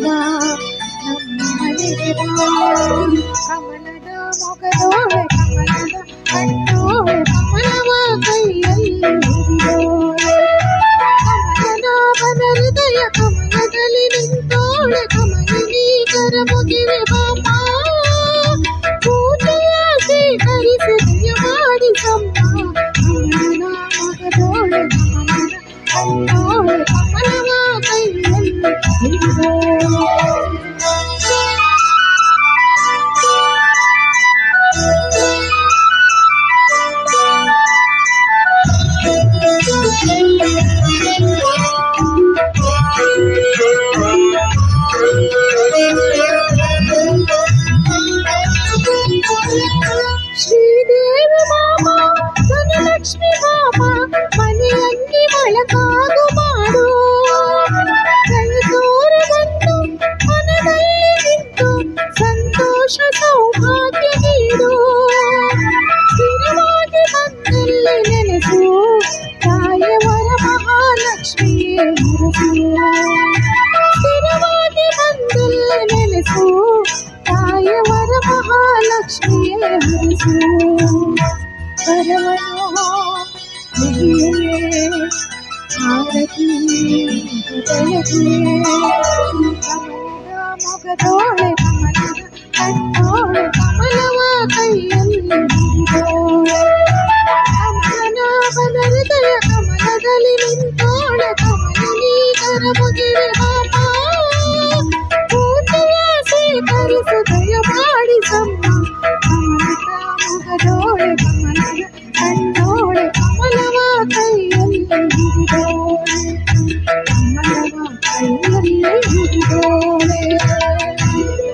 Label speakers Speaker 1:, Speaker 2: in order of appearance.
Speaker 1: ಬಾ ನಮ್ಮ ಮನೆಗೆ ಬಾ. ಕಮಲದ ಮೊಗದೋಳೆ ಕಮಲದ ಕಣ್ಣೋಳೆ ಕಮಲವ ಕೈಯಲ್ಲಿ ಹಿಡಿದೋಳೆ. ಕಮಲನಾಭನ ಹೃದಯ ಕಮಲದಲ್ಲಿ ನಿಂತೋಳೆ ಕಮಲಿನೀಗರ ಮುಗಿವೆ ಬಾಮ. ಪೂಜೆಯ ಸ್ವೀಕರಿಸಿ ದಯ ಮಾಡಿಸಮ್ಮ. ಕಮಲನ ಮೊಗದೋಳೆ ಕಮಲದ ಕಣ್ಣೋಳೆ ಕಮಲವ ಕೈಯಲ್ಲಿ ಹಿಡಿದೋಳೆ. ಶ್ರೀದೇವಿ ಮಾಮ ಧನಲಕ್ಷ್ಮಿ ಮಾಮ ಮನೆಯಲ್ಲಿ ಮೊಳಕಾಗು ಮಾಡು. ಕೈ ತೋರ ಬಂದು ಮನದಲ್ಲಿ ನಿಂತು ಸಂತೋಷ ಸೌಭಾಗ್ಯ ನೀಡು. ಸ್ಥಿರವಾಗಿ ಬಂದಲ್ಲಿ ನೆಲೆಸು ತಾಯವರ ಮಹಾಲಕ್ಷ್ಮಿಯೇ ಹರಸು. ಸ್ಥಿರವಾಗಿ ಬಂದಲ್ಲಿ ನೆಲೆಸು ತಾಯವರ ಮಹಾಲಕ್ಷ್ಮಿಯೇ ಹರಸು. ಕರವನು ಮುಗಿಯೇ ಆರತಿ ಹೃದಯಕ್ಕೆ. ಕಮಲದ ಮೊಗದೋಳೆ